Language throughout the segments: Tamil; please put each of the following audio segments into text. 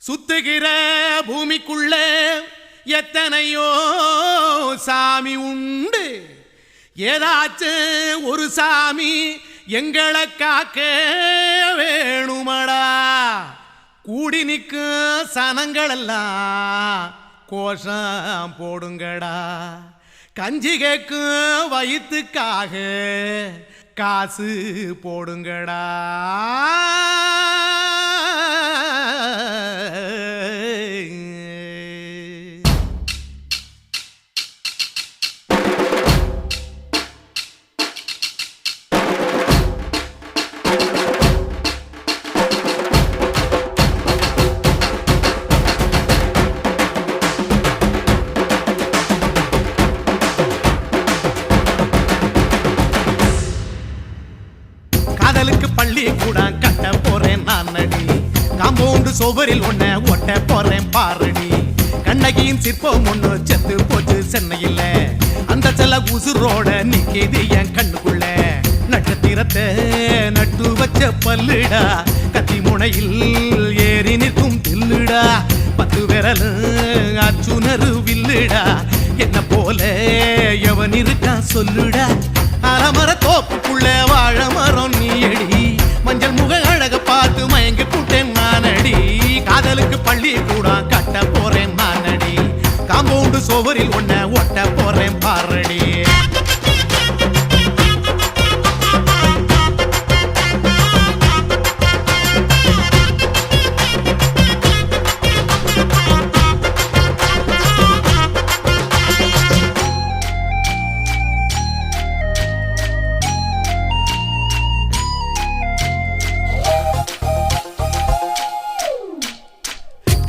சுத்துகிற பூமிக்குள்ள எத்தனையோ சாமி உண்டு. ஏதாச்சும் ஒரு சாமி எங்களை காக்க வேணுமடா. கூடி நிற்கும் சனங்களெல்லாம் கோஷம் போடுங்கடா. கஞ்சி கேக்கும் வயிற்றுக்காக காசு போடுங்கடா. காதலுக்கு பள்ளி கூட கட்ட போறேன் நான் நடி. காம்பவுண்டு சுவரில் ஒன்ன ஒட்ட போறேன் பாரடி. கண்ணகியின் சிற்பம் ஒண்ணு செத்து போச்சு சென்னையில். அந்த செல்ல உசுரோட நிக்கிது என் கண்ணுக்குள்ள. நட்சத்திரத்தை நட்டு வச்ச பல்லுடா. கத்தி முனையில் ஏறி நிற்கும் தில்லுடா. 10 விரல் அச்சுணரு வில்லுடா. என்ன போல எவன் இருக்கா சொல்லுடா. அலமர தோப்புக்குள்ள வாழ மரம் நீயடி. மஞ்சள் முக அழக பார்த்து மயங்கி கூட்டேன் நானடி. காதலுக்கு பள்ளி கூட கட்ட போறேன் நானடி. காம்பவுண்டு சுவரில் ஒன்ன ஒட்ட போறேன் பாரடி.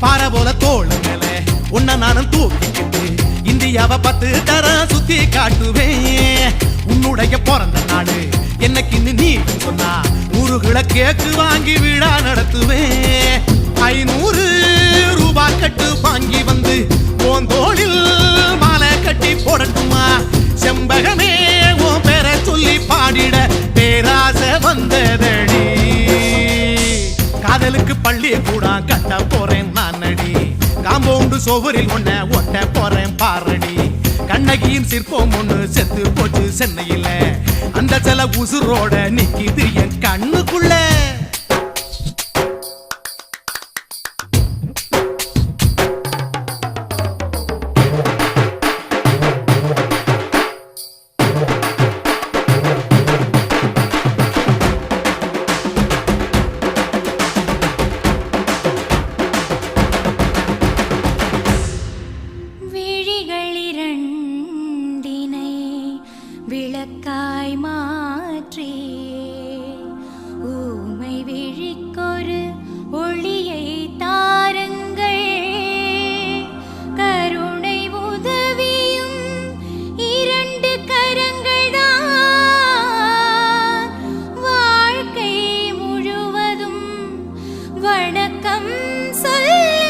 பாறை போல தோளு மேல உன்ன நானும் தூக்கிக்கிட்டு இந்தியாவை 10 தரம் சுத்தி காட்டுவேன். உன்னுடைய பிறந்த நாடு என்னைக்கு நீ சொன்னா 100 கிலோ கேக்கு வாங்கி விழா நடத்துவேன். 500 ரூபாய் கட்டு வாங்கி வந்து உன் தோளில் மாலை கட்டி போடட்டுமா. செம்பகமே உன் பேரை சொல்லி பாடிட பேராசை வந்ததடி. காதலுக்கு பள்ளி கூட கட்ட போறேன் நானடி. காம்பவுண்டு சுவரில் ஒன்ன ஒட்ட போறேன் பாரடி. கண்ணகியின் சிற்பம் ஒண்ணு செத்து போச்சு சென்னையில். அந்த சில உசுரோட நிக்கிது என் கண்ணுக்குள்ள. விளக்காய் மாற்றி ஊமை விழிக்கொரு ஒளியை தாருங்கள். கருணை உதவியும் 2 கரங்கள் தான். வாழ்க்கை முழுவதும் வணக்கம் சொல்லுங்கள்.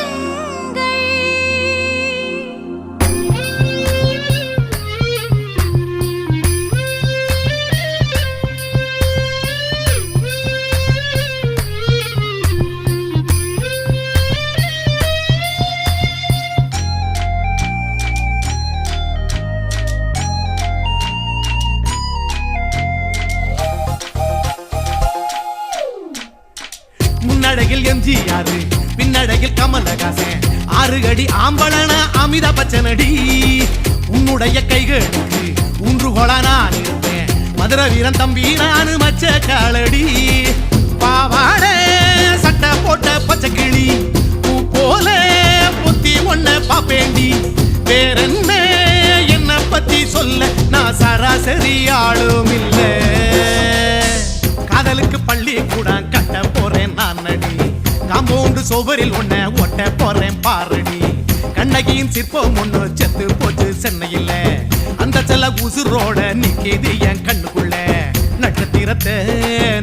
முன்னடகில் எம்ஜிஆர் பின்னடகில் கமலஹாசன். 6 அடி ஆம்பளன அமிதாப் பச்சனடி. உன்னுடைய கைகளுக்கு ஊன்றுகோல நான் இருப்பேன். மதுரை வீரன் தம்பி நானு மச்ச காலடி. பாவாட சட்டை போட்ட பச்சை கிளி பூ போல பொத்தி ஒன்ன பாப்பேண்டி. வேறென்ன என்ன பத்தி சொல்ல நான் சராசரி ஆளும் இல்ல. காதலுக்கு பள்ளி கூட கட்ட போறேன் நானடி. காம்பவுண்டு சுவரில் ஒன்ன ஒட்ட போறேன் பாரடி. கண்ணகியின் சிற்பம் ஒண்ணு செத்து போச்சு சென்னையில். அந்த செல்ல உசுரோட நிக்கிது என் கண்ணுக்குள்ள. நட்சத்திரத்தை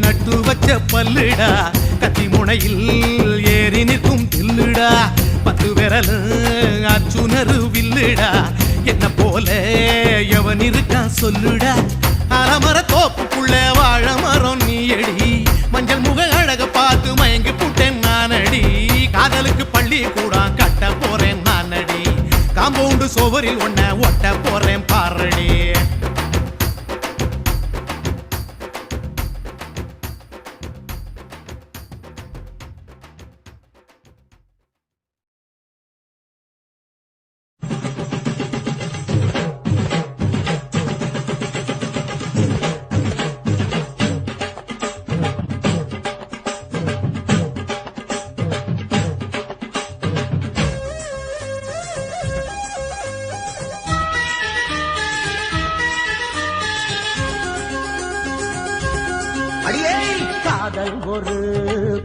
நட்டு வச்ச பல்லுடா. கத்தி முனையில் ஏறி நிற்கும் தில்லுடா. 10 விரல் அச்சுணரு வில்லுடா. என்ன போல எவன் இருக்கா சொல்லுடா. அலமர தோப்புக்குள்ள வாழ மரம் நீயடி. மஞ்சள் முக அழக பார்த்து மயங்கி கூட்டேன் நானடி. காதலுக்கு பள்ளி பள்ளி கூட கட்ட போறேன் நானடி காம்பவுண்டு சுவரில் ஒன்ன ஒட்ட போறேன் பாரடி அடியே காதல் ஒரு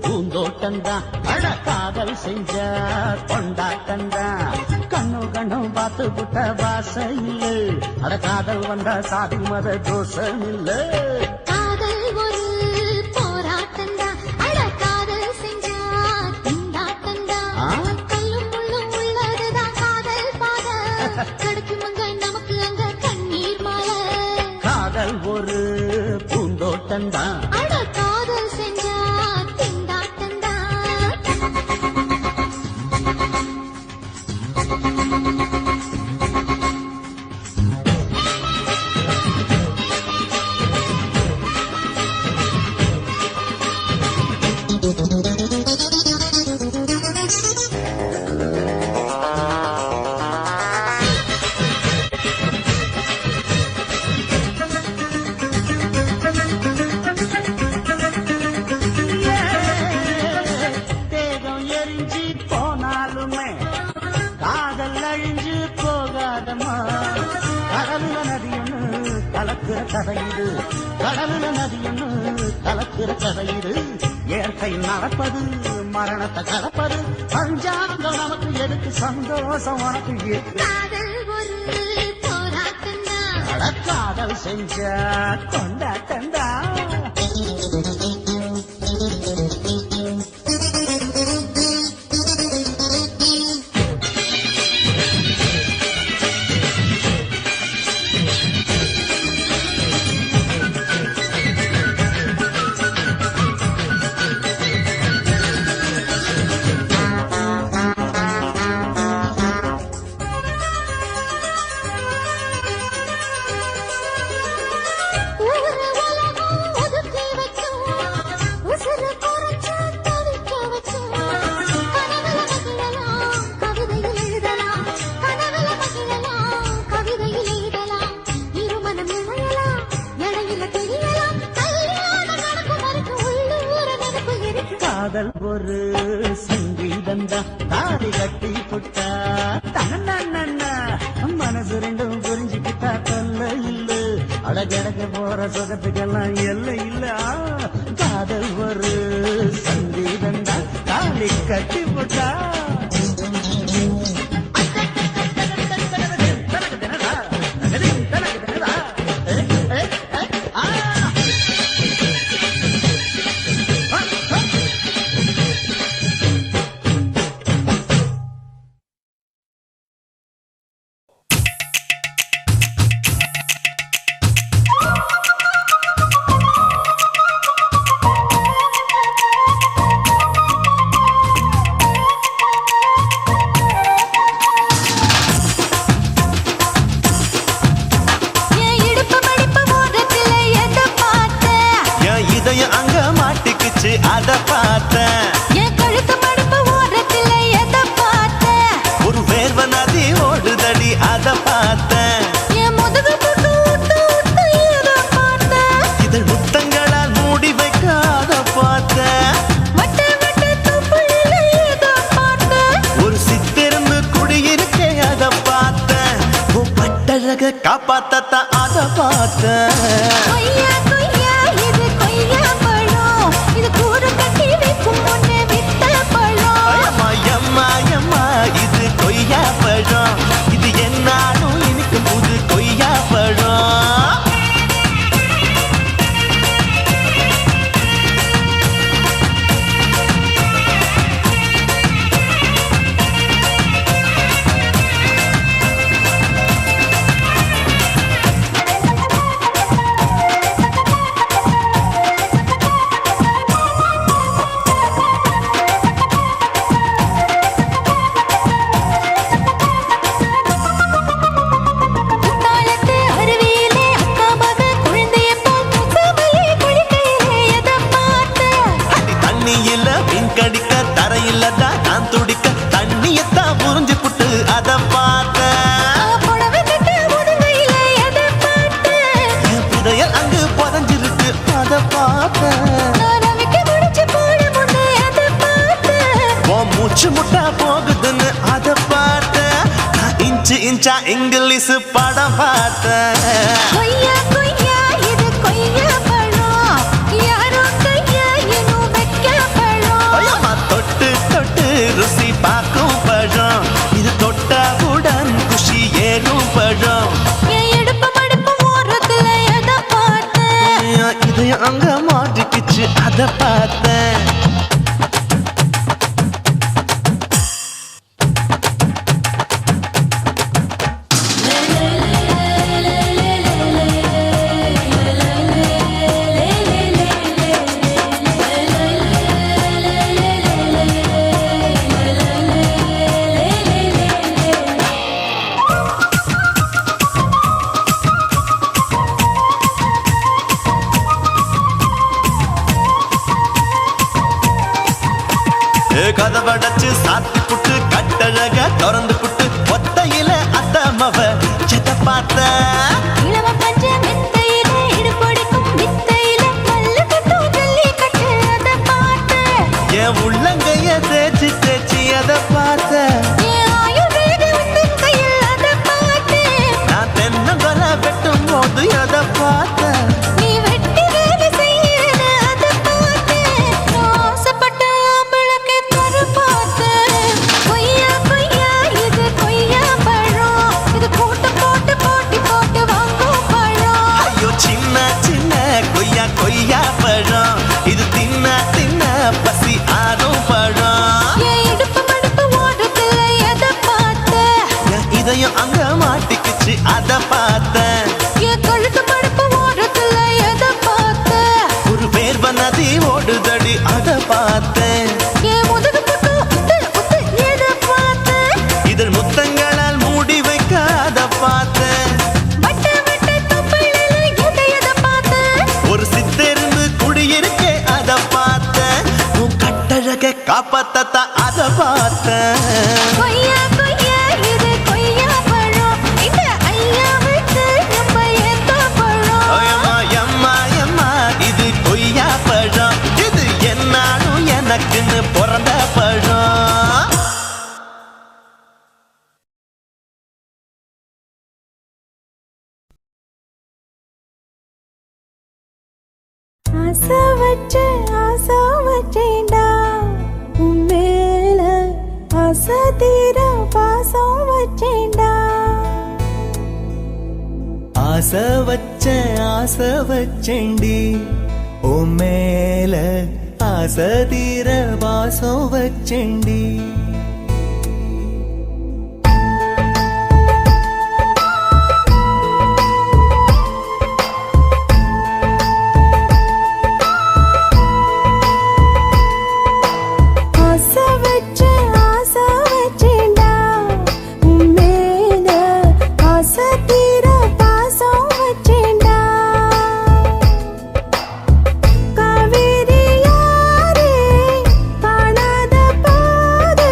பூந்தோட்டந்தான் அட காதல் செஞ்ச கொண்டாட்டந்தான் கண்ணு கண்ணு பார்த்து புட்ட வாசையில் அட காதல் வந்த சாதி மத தோஷம் இல்ல காதல் ஒரு போராட்டம்தான் அட காதல் செஞ்சா திண்டாட்டம்தான் கல்லும் முள்ளும் உள்ளதுதான் காதல் பாத கிடைக்கும் அங்க நமக்கு அங்க கண்ணீர் மாலை காதல் ஒரு பூந்தோட்டந்தான் அட காதல் செஞ்சா திண்டாட்டம்தான் தேகம் எரிஞ்சு போனாலுமே காதல் அழிஞ்சு போகாதமா கடலுல நதி ஒண்ணு கலக்கிற கதையுது கடலுல நதி ஒண்ணு கலக்கிற கதையுது இயற்கை நடப்பது மரணத்தை கலப்பது பஞ்சாங்கம் நமக்கு எதுக்கு சந்தோஷம் உனக்கு இருக்கு காதல் ஒரு போராட்டம்தான் அட காதல் செஞ்ச கொண்டாட்டந்தா ஊரு உலகம் ஒதுக்கி வச்சோம் உசுறு குறைச்சு தவிக்க வச்சோம் கனவுல மகிழலாம் கவிதையில் எழுதலாம் கனவுல மகிழலாம் கவிதையில் எழுதலாம் இருமனம் இழையலாம் இடையில தெரியலாம் கல்யாணம் நடக்கும் வரைக்கும் உள்ளூர நினைப்பு இருக்கு காதல் ஒரு சங்கீதந்தா தாடி கட்டி புட்டா தன்னா மனசு ரெண்டும் புரிஞ்சுக்கிட்டா தொல்ல இல்ல அடகடக்க போற சுகத்துக்கெல்லாம் எல்லை இல்ல காதல் ஒரு சங்கீதந்தா தாடி கட்டி புட்டா என் இடுப்பு மடிப்பு ஓரத்துல எதை பார்த்த என் இதயம் அங்க மாட்டிக்குச்சு அத பார்த்தேன் என் கழுத்து மடிப்பு ஓரத்துல எதை பார்த்த ஒரு வேர்வ நதி ஓடுதடி அத பார்த்தேன் என் முதுகு புட்டு விட்டு விட்டு எதை பார்த்த இதழ் முத்தங்களால் மூடி வைக்க அத பார்த்தேன் வட்ட வட்ட துப்புல எதை பார்த்த ஒரு சித்திருந்து குடியிருக்கே அத பார்த்தேன் உன் பட்டழக காப்பாத்தத்தான் அத பார்த்தேன் கொய்யா கொய்யா இது கொய்யா பழம் இது கூட கட்டி வைக்கும் முன்னே விட்ட பழம் அம்மா எம்மா எம்மா இது கொய்யா பழம் இது என்னாலும் இனிக்கும் புது கொய்யா பழம் மூச்சு முட்டா போகுதுன்னு அத பார்த்தேன். நான் இன்ச்சு இன்ச்சா இங்கிலீஷ் படம் பார்த்தேன். கொய்யா கொய்யா இது கொய்யா பழம் யாரோ கையா இன்னும் வைக்க பழம் ஐயம்மா தொட்டு தொட்டு ருசி பார்க்கும் பழம் இது தொட்டாவுடன் குஷி ஏறும் பழம். என் இடுப்பு மடுப்பு ஓரத்துல எதை பார்த்தேன் இதயம் அங்க மாட்டிக்கிச்சு அத பார்த்தேன். கதவடைச்சு சாத்தி புட்டு கட்டழக திறந்து புட்டு ஒத்தையில அத்தமவ செத்த பார்த்த. இளவ பஞ்ச மெத்தையில இடுப்பொடிக்கும் வித்தையில மல்லு கட்டும் ஜல்லி கட்டு அதை பார்த்தேன் என் உள்ளங்கைய தேய்ச்சி தேய்ச்சி அத பார்த்த. என் ஆயுர்வேத உந்தன் கையில் அதை பார்த்தேன் நான் தென்னங்கொலை வெட்டும் போது அத பார்த்த. நீ வெட்டி வேலை செய்யறது அதை பார்த்தேன் நான் ஆசைப்பட்ட ஆம்பளுக்கு தர பார்த்தேன் கொய்யா கொய்யா இது கொய்யா பழம் இது போட்டு போட்டு போட்டி போட்டு வாங்கும் பழம் ஐயோ சின்ன சின்ன கொய்யா கொய்யா பழம் இது தின்ன தின்ன பசி ஆறும் பழம். என் இடுப்பு மடுப்பு ஓடுறதுல எதை பார்த்தேன் என் இதயம் அங்க மாட்டிக்கிச்சு அத பார்த்தேன். என் கழுத்து மடுப்பு ஓடுறதுல எதை பார்த்தேன் ஒரு வேர்வ நதி ஓடுதடி அத பார்த்தேன். என் முதுகு பக்கம் உத்து உத்து எதை பார்த்தேன் இதழ் முத்தங்களால் மூடி வைக்க அத பார்த்தேன். வட்ட வட்ட தொப்பையில எதை பார்த்தேன் ஒரு சித்தெரும்பு குடியிருக்கே அத பார்த்தேன். உன் கட்டழக காப்பாத்தத்தா அத பார்த்தேன். கொய்யா கொய்யா இது கொய்யா பழம் இந்த ஐயாவுக்கு நம்ம எந்த பழம் ஐயம்மா எம்மா எம்மா இது கொய்யா பழம் இது என்னாலும் எனக்குன்னு பிறந்த பழம். ஆசை வச்சேன்டா உன் மேல ஆசை தீர பாசம் வச்சேன்டா ஆசை வச்சேண்டி உன் மேல ஆசை தீர வாசம் வச்சேண்டி. ஆசை வச்சேன்டா உன் மேல ஆசை தீர பாசம் வச்சேன்டா காவேரி யாரே காணாத பாதை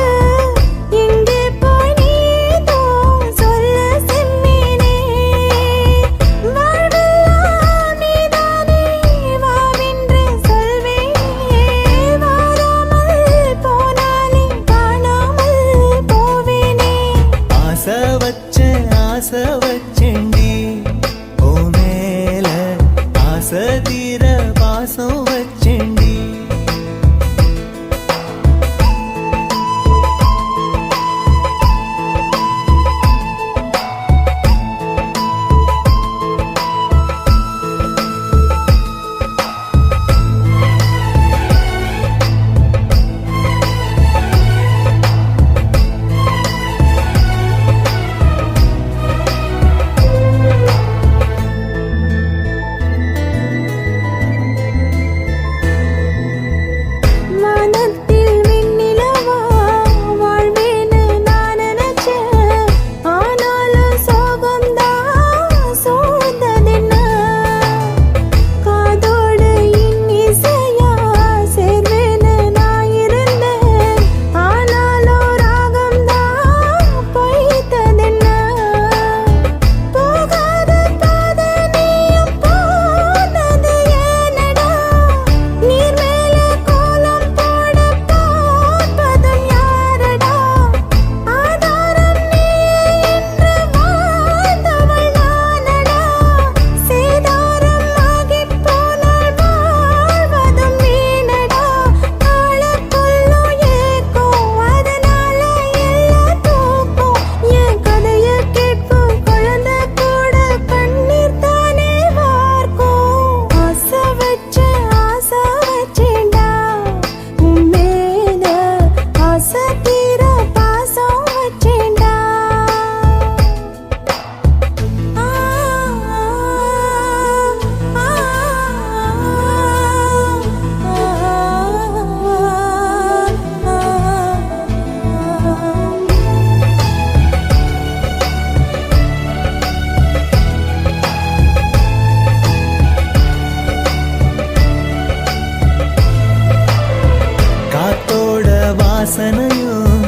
வாசனையும்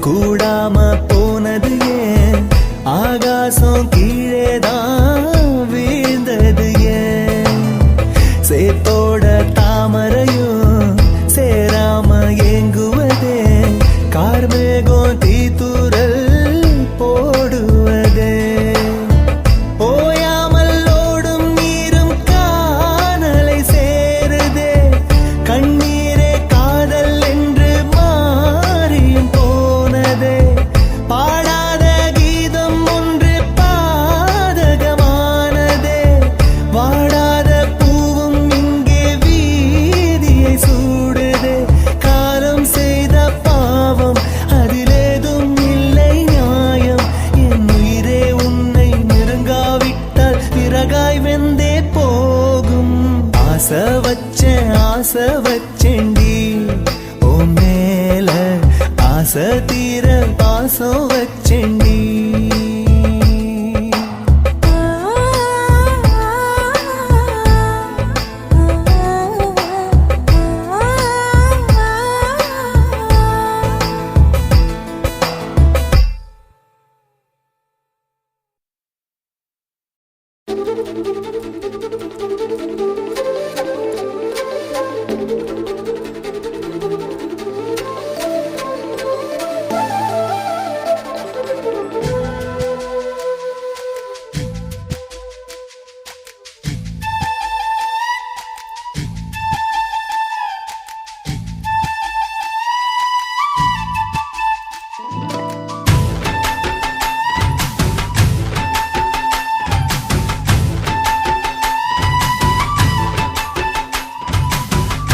கூடாம போனது ஏன் ஆகாசம் கீழேதான் வீழ்ந்தது ஏன் சேத்தோட தாமரையும் சேராம ஏங்குவதே கார்மேகம் தீத்துரல் போடுவதே ஓயாமல் ஓடும் நீரும் காணலை சேருதே கண்ணீரே காதல் என்று மாறியும் போனதே பாடாத கீதம் ஒன்று பாதகமானதே வாடாத பூவும் இங்கே வீதியை சூடுதே காலம் செய்த பாவம் அதிலேதும் இல்லை நியாயம் என் உயிரே உன்னை நெருங்காவிட்டால் விறகாய் வெந்தே போகும் ஆசை வச்சேன்டி ஓ மேல ஆசை தீர பாசம் வச்சேன்டி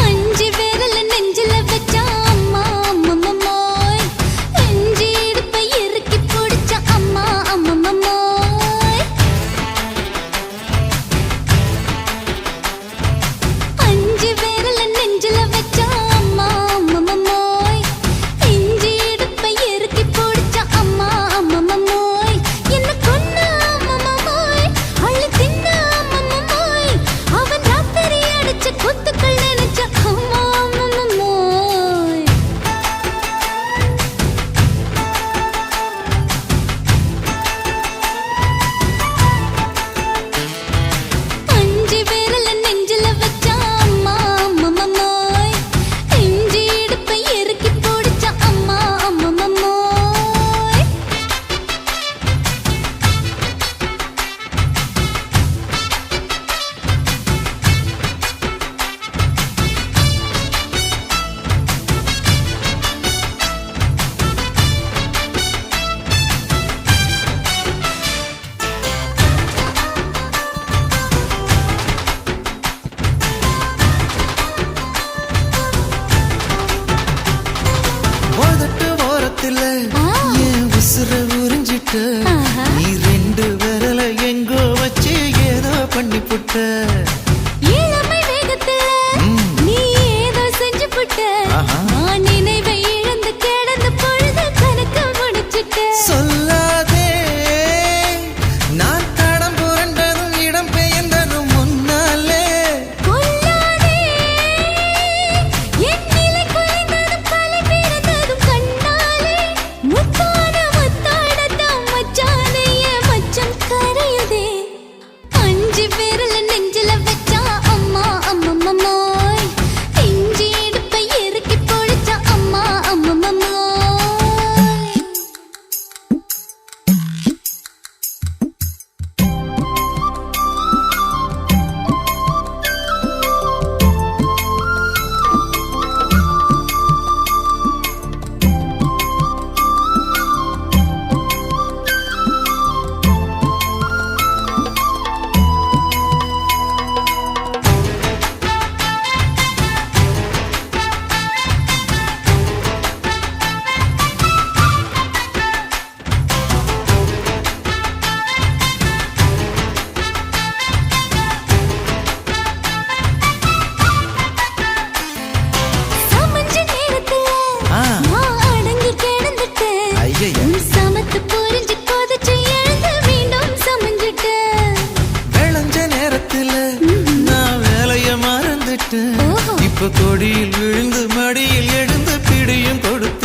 அஞ்சு விரல நெஞ்சில வச்சா அம்மா அம்மம்மோய் நெஞ்சி இடுப்பை இறுக்கி பிடிச்ச அம்மா அம்மம்மோய் அஞ்சு விரல நெஞ்சில வச்சா அம்மா அம்மம்மோய் நெஞ்சி இடுப்பை இறுக்கி பிடிச்ச அம்மா அம்மம்மோய் என்ன கொன்ன அம்மம்மோய் அள்ளி தின்ன அம்மம்மோய் அவன் ராத்திரி அடிச்ச குத்துக்கள் நினைச்ச அம்மா அம்மம்மோய் அஞ்சு விரல நெஞ்சில வச்சா அம்மா அம்மம்மோய் நெஞ்சி இடுப்பை இறுக்கி பிடிச்ச அம்மா அம்மம்மோய் உதட்டு ஓரத்துல என் உசுர உறிஞ்சிட்ட நீ ரெண்டு விரல எங்கோ வச்சு ஏதோ பண்ணி புட்ட இளமை வேகத்துல நீ ஏதோ செஞ்சு புட்ட நான் நினைவை இழந்து கிடந்த பொழுது கணக்கு முடிச்சிட்ட சொல்லாதே நான் தடம் புரண்டதும் இடம் பெயர்ந்ததும் முன்னாலே கொல்லாதே என் நிலை குறைந்ததும் கலை பிறந்ததும் கண்ணாலே முத்தான முத்தாடத்தான் மச்சானைய மச்சம் கரையுதே அஞ்சு விரல நெஞ்சில வச்சா அம்மா அம்மம்மோய் நெஞ்சி இடுப்பை இறுக்கி பிடிச்ச அம்மா அம்மம்மோய் சமஞ்ச நேரத்துல நான் அடங்கி கிடந்துட்டேன் ஐயைய. உன் சமத்து புரிஞ்சு கொதிச்சு எழுந்து மீண்டும் சமஞ்சிட்டேன் விளைஞ்ச நேரத்துல நான் வேலைய மறந்துட்டேன் ஓஹோ. இப்ப கொடியில் விழுந்து மடியில் எழுந்து பிடியும் கொடுத்து